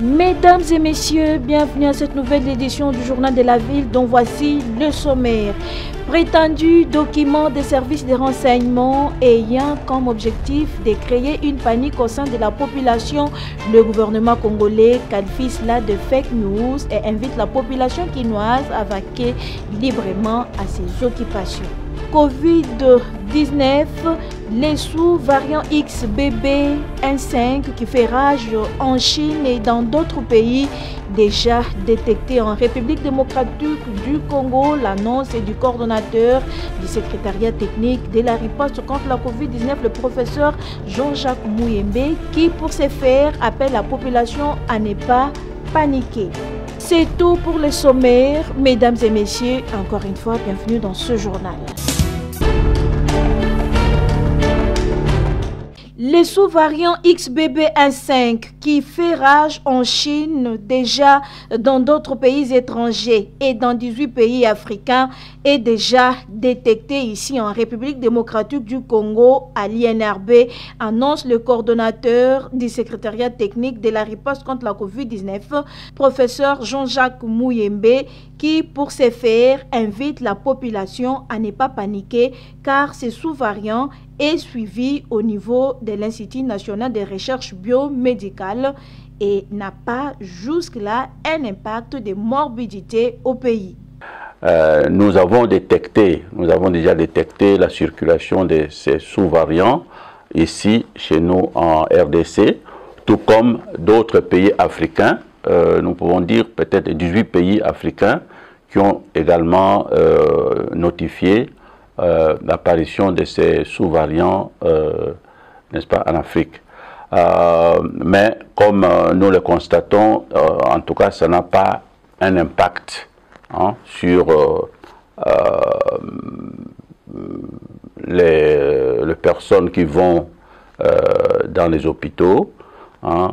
Mesdames et messieurs, bienvenue à cette nouvelle édition du Journal de la Ville dont voici le sommaire. Prétendu document des services de renseignement ayant comme objectif de créer une panique au sein de la population, le gouvernement congolais qualifie cela de fake news et invite la population quinoise à vaquer librement à ses occupations. Covid-19, les sous-variants XBB.1.5 qui fait rage en Chine et dans d'autres pays déjà détectés en République démocratique du Congo, l'annonce est du coordonnateur du secrétariat technique de la riposte contre la Covid-19, le professeur Jean-Jacques Mouyembe, qui pour ce faire appelle la population à ne pas paniquer. C'est tout pour le sommaire. Mesdames et messieurs, encore une fois, bienvenue dans ce journal. Les sous-variants XBB.1.5 qui fait rage en Chine, déjà dans d'autres pays étrangers et dans 18 pays africains, est déjà détecté ici en République démocratique du Congo à l'INRB, annonce le coordonnateur du secrétariat technique de la riposte contre la Covid-19, professeur Jean-Jacques Mouyembe, qui pour ce faire invite la population à ne pas paniquer car ces sous-variants est suivi au niveau de l'Institut national de recherche biomédicale et n'a pas jusque-là un impact de morbidité au pays. Nous avons déjà détecté la circulation de ces sous-variants ici chez nous en RDC, tout comme d'autres pays africains. Nous pouvons dire peut-être 18 pays africains qui ont également notifié l'apparition de ces sous-variants, n'est-ce pas, en Afrique. Mais comme nous le constatons, en tout cas, ça n'a pas un impact sur les personnes qui vont dans les hôpitaux.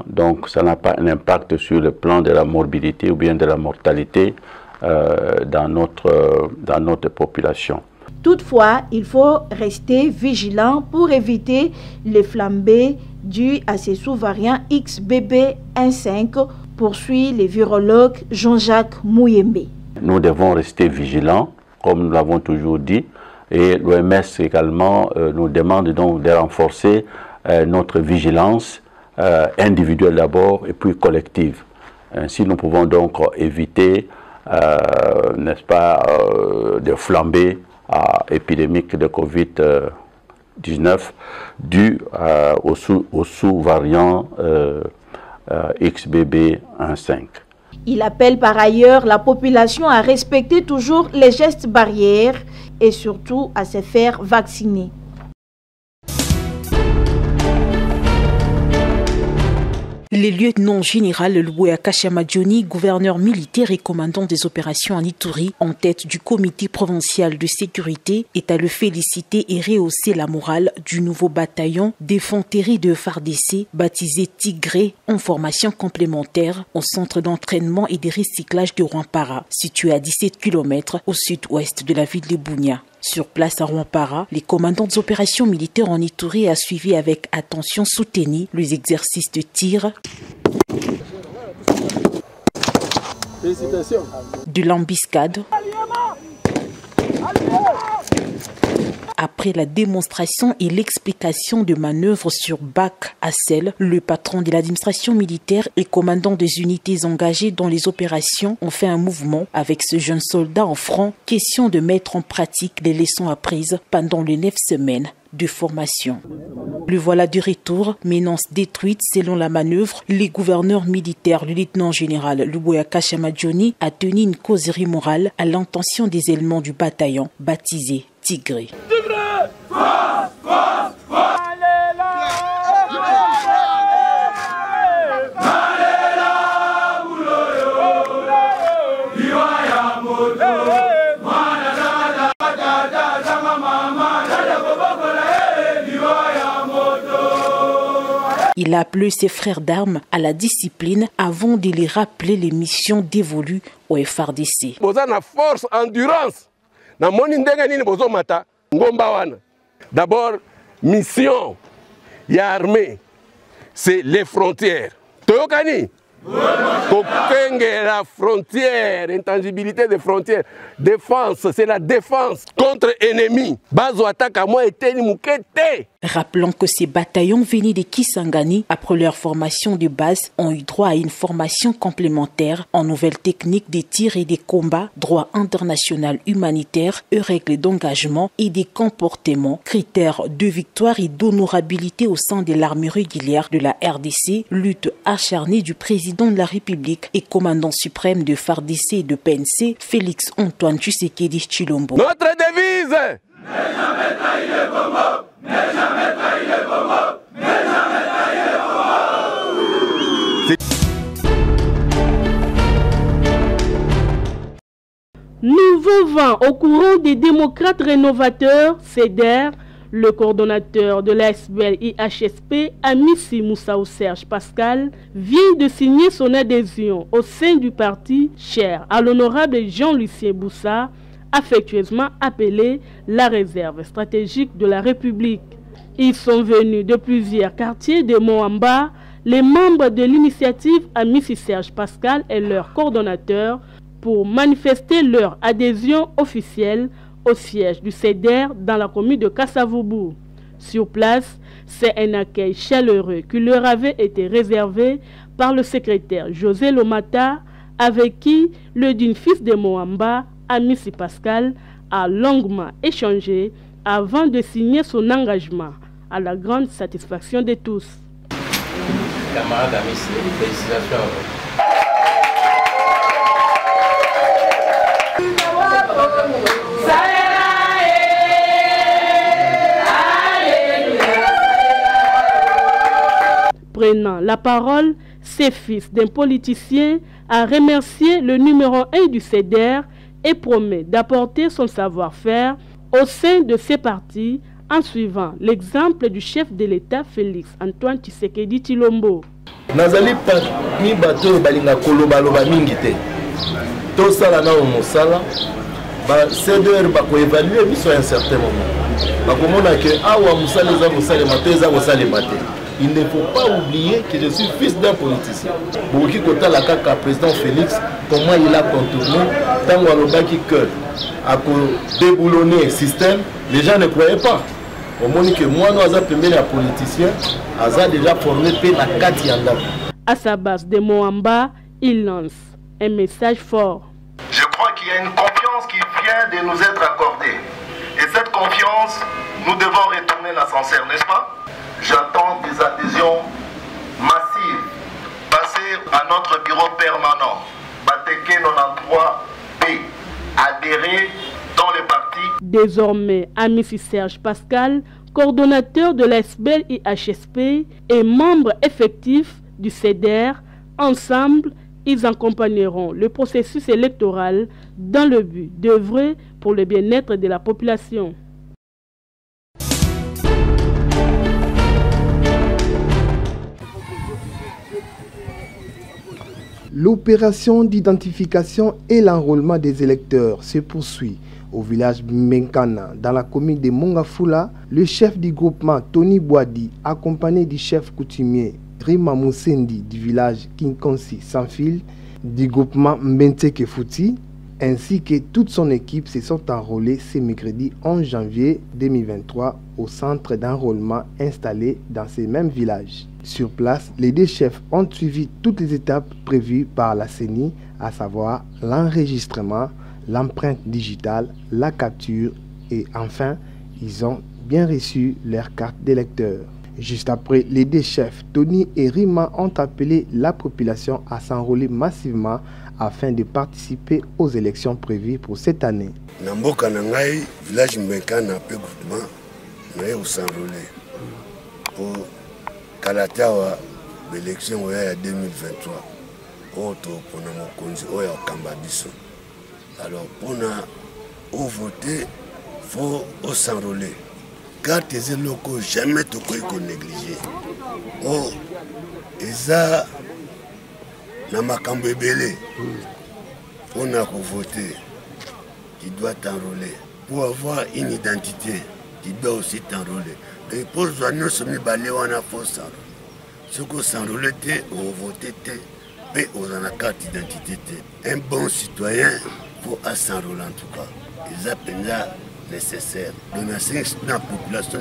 Donc, ça n'a pas un impact sur le plan de la morbidité ou bien de la mortalité dans notre population. Toutefois, il faut rester vigilant pour éviter les flambées dues à ces sous-variants XBB.1.5, poursuit le virologue Jean-Jacques Mouyembe. Nous devons rester vigilants, comme nous l'avons toujours dit, et l'OMS également nous demande donc de renforcer notre vigilance individuelle d'abord et puis collective. Ainsi, nous pouvons donc éviter, n'est-ce pas, de flambées épidémique de Covid-19 dû au sous-variant XBB.1.5. Il appelle par ailleurs la population à respecter toujours les gestes barrières et surtout à se faire vacciner. Le lieutenant général Louéa Kashamadjoni, gouverneur militaire et commandant des opérations en Ituri, en tête du comité provincial de sécurité, est à le féliciter et rehausser la morale du nouveau bataillon d'infanterie de FARDC, baptisé Tigré, en formation complémentaire au centre d'entraînement et de recyclage de Rwampara, situé à 17 km au sud-ouest de la ville de Bunia. Sur place à Rwampara, les commandants des opérations militaires en Ituri a suivi avec attention soutenue les exercices de tir, de l'embuscade. Après la démonstration et l'explication de manœuvres sur Bac Assel, le patron de l'administration militaire et commandant des unités engagées dans les opérations ont fait un mouvement avec ce jeune soldat en front, question de mettre en pratique les leçons apprises pendant les 9 semaines de formation. Le voilà du retour, menace détruite selon la manœuvre. Le gouverneur militaire, le lieutenant général Louéa Kashamadjoni, a tenu une causerie morale à l'intention des éléments du bataillon baptisé Tigré. Il a appelé ses frères d'armes à la discipline avant de les rappeler les missions dévolues au FARDC. Force endurance. D'abord, mission, il y a armée, c'est les frontières. Toyokani, La frontière, intangibilité des frontières. Défense, c'est la défense contre ennemi. Bazo attaque à moi et teni moukete. Rappelons que ces bataillons venus de Kisangani, après leur formation de base, ont eu droit à une formation complémentaire en nouvelles techniques de tir et de combat, droit international humanitaire, règles d'engagement et des comportements, critères de victoire et d'honorabilité au sein de l'armée régulière de la RDC, lutte acharnée du président de la République et commandant suprême de FARDC et de PNC, Félix Antoine Tshisekedi Tshilombo. Notre devise, n'est jamais trahi le Congo, n'est jamais trahi le Congo, n'est jamais trahi le Congo. Nouveau vent au courant des démocrates rénovateurs, CEDER. Le coordonnateur de l'ASBL IHSP, Amissi Moussa Serge Pascal, vient de signer son adhésion au sein du parti cher à l'honorable Jean-Lucien Boussa, affectueusement appelé la réserve stratégique de la République. Ils sont venus de plusieurs quartiers de Moamba. Les membres de l'initiative Amissi Serge Pascal et leur coordonnateur pour manifester leur adhésion officielle au siège du CEDER dans la commune de Kasavubu. Sur place, c'est un accueil chaleureux qui leur avait été réservé par le secrétaire José Lomata, avec qui le digne fils de Moamba, Amissi Pascal, a longuement échangé avant de signer son engagement, à la grande satisfaction de tous. Camarade Amissi, félicitations à vous. Prenant la parole, ses fils d'un politicien a remercié le numéro 1 du CEDER et promet d'apporter son savoir-faire au sein de ces partis en suivant l'exemple du chef de l'État Félix Antoine Tshisekedi Tshilombo. Nazali parmi bato balinga koloba loba mingi te. To sala na mosala ba CEDER ba ko évaluer biso à un certain moment. Ba komona que awa musala za musala mato za musala maté. Il ne faut pas oublier que je suis fils d'un politicien. Boki Kota la kaka président Félix, comment il a contourné tant Walobaki que à déboulonner le système, les gens ne croyaient pas. Au moment que moi nous avons premier un politicien, a déjà formé la Katianda. À sa base de Moamba, il lance un message fort. Je crois qu'il y a une confiance qui vient de nous être accordée. Et cette confiance, nous devons retourner l'ascenseur, n'est-ce pas? J'attends des adhésions massives. Passez à notre bureau permanent. Bateke 93B. Adhérer dans le parti. Désormais, Amissi Serge Pascal, coordonnateur de l'ASBL IHSP et membre effectif du CEDER, ensemble, ils accompagneront le processus électoral dans le but d'œuvrer pour le bien-être de la population. L'opération d'identification et l'enrôlement des électeurs se poursuit au village Menkana, dans la commune de Mongafula. Le chef du groupement Tony Boadi, accompagné du chef coutumier Rima Moussendi du village Kinkonsi sans fil, du groupement Mbenteke Fouti, ainsi que toute son équipe se sont enrôlés ce mercredi 11 janvier 2023 au centre d'enrôlement installé dans ces mêmes villages. Sur place, les deux chefs ont suivi toutes les étapes prévues par la CENI, à savoir l'enregistrement, l'empreinte digitale, la capture et enfin, ils ont bien reçu leur carte d'électeur. Juste après, les deux chefs, Tony et Rima, ont appelé la population à s'enrôler massivement afin de participer aux élections prévues pour cette année. Namboka Nangai, village Mbekana, peu groupement, nous s'enrôler pour Kalatawa, l'élection en 2023. Autre pour nous Kambabiso. Alors, pour nous voter, il faut s'enrôler. Car les locaux, jamais tu peux négliger. Oh, et ça, dans ma cambébélé, on a voté. Tu dois t'enrôler. Pour avoir une identité, tu dois aussi t'enrôler. Et pour nous, nous sommes balés, on a faux s'enrôler. Ce qu'on s'enrôler, on vote, pe oza na carte d'identité te. Un bon citoyen faut s'enrôler en tout cas. Ils appellent nécessaire. Donc la population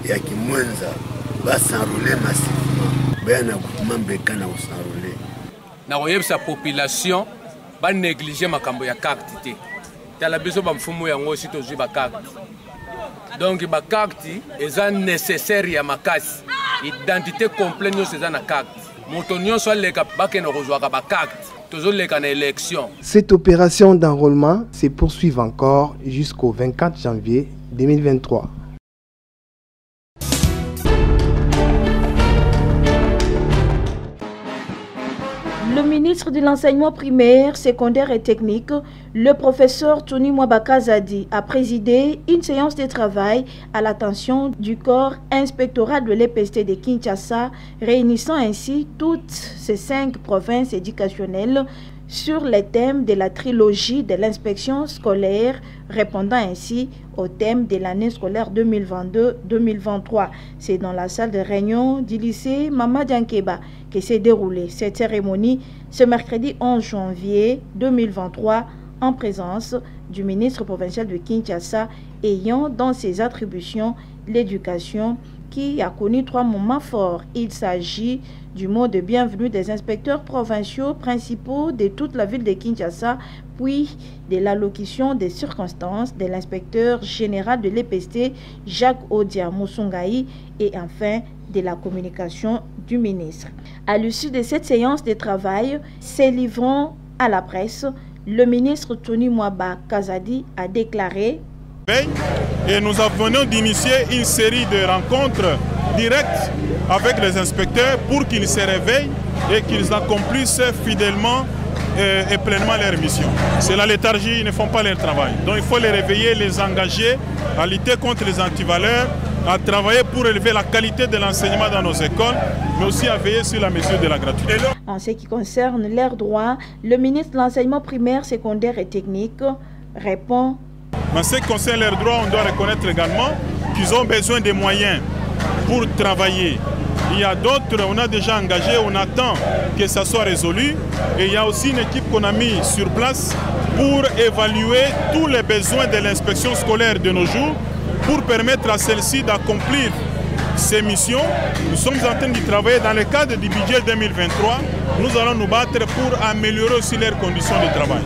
et à qui mwenza va s'enrôler massivement. Ben na groupement bekana s'enrôler. Na oyebisa population ba négliger makambo ya carte te. Tala biso ba mfumu yango si tozwi ba carte. Donc ba carte eza nécessaire ya makasi. Identité complète nous c'est na carte. Moto nyonso leka bakena kozwaka ba carte. Cette opération d'enrôlement se poursuit encore jusqu'au 24 janvier 2023. Le ministre de l'enseignement primaire, secondaire et technique, le professeur Tony Mwabakazadi, a présidé une séance de travail à l'attention du corps inspectoral de l'EPST de Kinshasa, réunissant ainsi toutes ces 5 provinces éducationnelles sur les thèmes de la trilogie de l'inspection scolaire, répondant ainsi au thème de l'année scolaire 2022-2023. C'est dans la salle de réunion du lycée Mamadi Ankeba que s'est déroulée cette cérémonie ce mercredi 11 janvier 2023 en présence du ministre provincial de Kinshasa ayant dans ses attributions l'éducation qui a connu 3 moments forts. Il s'agit du mot de bienvenue des inspecteurs provinciaux principaux de toute la ville de Kinshasa, puis de l'allocution des circonstances de l'inspecteur général de l'EPST, Jacques Odia Moussungaï, et enfin de la communication du ministre. À l'issue de cette séance de travail, se livrant à la presse, le ministre Tony Mwabakazadi a déclaré: et nous venons d'initier une série de rencontres directes avec les inspecteurs pour qu'ils se réveillent et qu'ils accomplissent fidèlement et pleinement leur mission. C'est la léthargie, ils ne font pas leur travail. Donc il faut les réveiller, les engager à lutter contre les antivaleurs, à travailler pour élever la qualité de l'enseignement dans nos écoles, mais aussi à veiller sur la mesure de la gratuité. En ce qui concerne leurs droits, le ministre de l'enseignement primaire, secondaire et technique répond: en ce qui concerne leurs droits, on doit reconnaître également qu'ils ont besoin de moyens pour travailler. Il y a d'autres, on a déjà engagé, on attend que ça soit résolu. Et il y a aussi une équipe qu'on a mis sur place pour évaluer tous les besoins de l'inspection scolaire de nos jours, pour permettre à celle-ci d'accomplir ses missions. Nous sommes en train de travailler dans le cadre du budget 2023. Nous allons nous battre pour améliorer aussi leurs conditions de travail.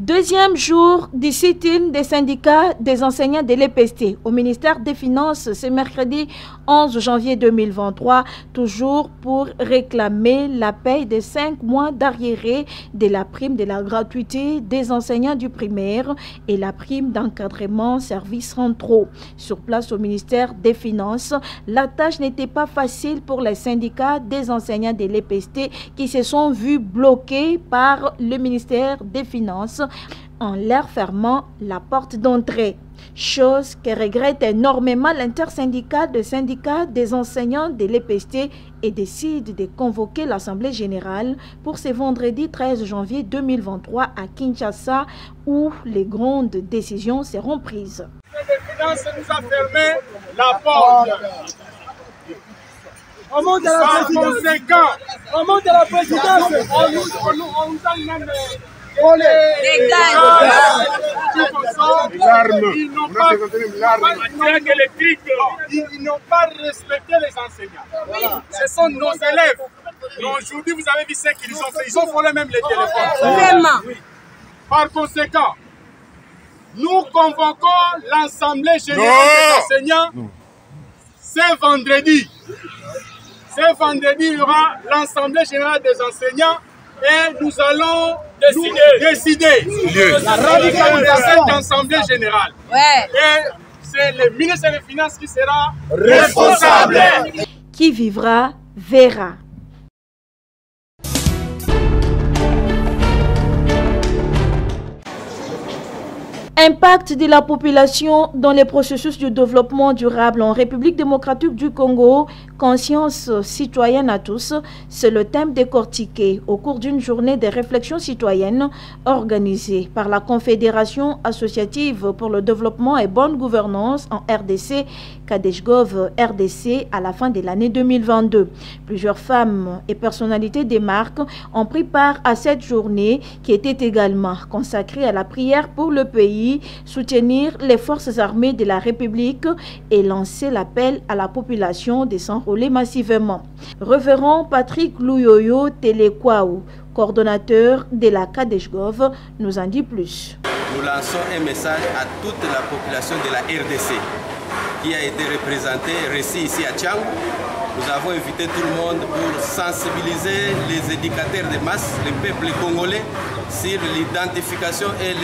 Deuxième jour du sit-in des syndicats des enseignants de l'EPST au ministère des Finances ce mercredi 11 janvier 2023, toujours pour réclamer la paye des 5 mois d'arriéré de la prime de la gratuité des enseignants du primaire et la prime d'encadrement services centraux. Sur place au ministère des Finances, la tâche n'était pas facile pour les syndicats des enseignants de l'EPST qui se sont vus bloqués par le ministère des Finances en leur fermant la porte d'entrée. Chose que regrette énormément l'intersyndicale de syndicats des enseignants de l'EPST et décide de convoquer l'Assemblée générale pour ce vendredi 13 janvier 2023 à Kinshasa où les grandes décisions seront prises. Le Finances nous a fermé la porte. Au moment de la présidence, au moment de la présidence, on nous donne même les ils n'ont pas respecté les enseignants. Ce sont nos élèves. Aujourd'hui, vous avez vu ce qu'ils ont fait. Ils ont volé même les téléphones. Par conséquent, nous convoquons l'Assemblée générale des enseignants ce vendredi. Ce vendredi, il y aura l'Assemblée générale des enseignants et nous allons décider la radicalisation de l'Assemblée générale. Et c'est le ministre des Finances qui sera responsable. Qui vivra, verra. Impact de la population dans les processus de développement durable en République démocratique du Congo, conscience citoyenne à tous, c'est le thème décortiqué au cours d'une journée de réflexion citoyenne organisée par la Confédération associative pour le développement et bonne gouvernance en RDC, Kadeshgov RDC, à la fin de l'année 2022. Plusieurs femmes et personnalités des marques ont pris part à cette journée qui était également consacrée à la prière pour le pays, soutenir les forces armées de la République et lancer l'appel à la population de s'enrôler massivement. Révérend Patrick Louyoyo Telekwaou, coordonnateur de la Kadeshgov, nous en dit plus. Nous lançons un message à toute la population de la RDC qui a été représentée ici à Tchang. Nous avons invité tout le monde pour sensibiliser les éducateurs de masse, le peuple congolais, sur l'identification et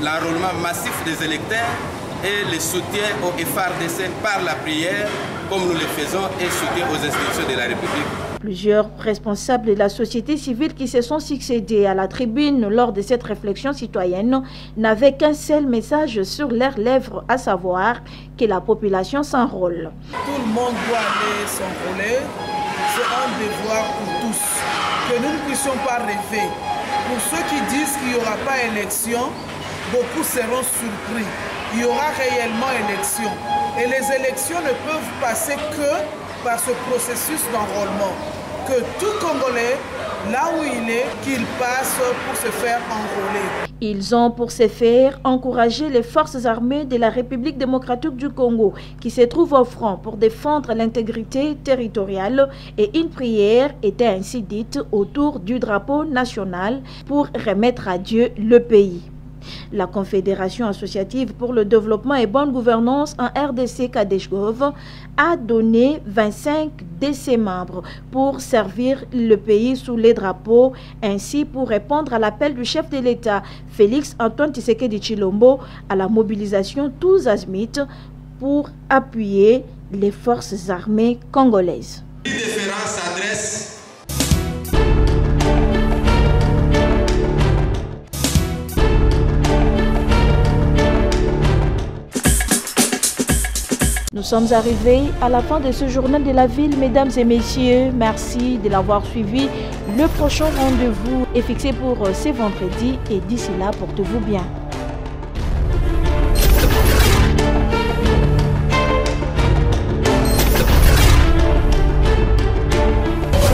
l'enrôlement massif des électeurs et le soutien au FARDC par la prière, comme nous le faisons, et soutien aux institutions de la République. Plusieurs responsables de la société civile qui se sont succédés à la tribune lors de cette réflexion citoyenne n'avaient qu'un seul message sur leurs lèvres, à savoir que la population s'enrôle. Tout le monde doit aller s'enrôler, c'est un devoir pour tous, que nous ne puissions pas rêver. Pour ceux qui disent qu'il n'y aura pas élection, beaucoup seront surpris. Il y aura réellement élection. Et les élections ne peuvent passer que par ce processus d'enrôlement. Que tout Congolais, là où il est, qu'il passe pour se faire enrôler. Ils ont pour ce faire encouragé les forces armées de la République démocratique du Congo qui se trouvent au front pour défendre l'intégrité territoriale, et une prière était ainsi dite autour du drapeau national pour remettre à Dieu le pays. La Confédération associative pour le développement et bonne gouvernance en RDC Kadeshgov a donné 25 de ses membres pour servir le pays sous les drapeaux, ainsi pour répondre à l'appel du chef de l'État Félix Antoine Tshisekedi Tshilombo à la mobilisation tous azimuts pour appuyer les forces armées congolaises. Nous sommes arrivés à la fin de ce journal de la ville, mesdames et messieurs. Merci de l'avoir suivi. Le prochain rendez-vous est fixé pour ce vendredi et d'ici là, portez-vous bien.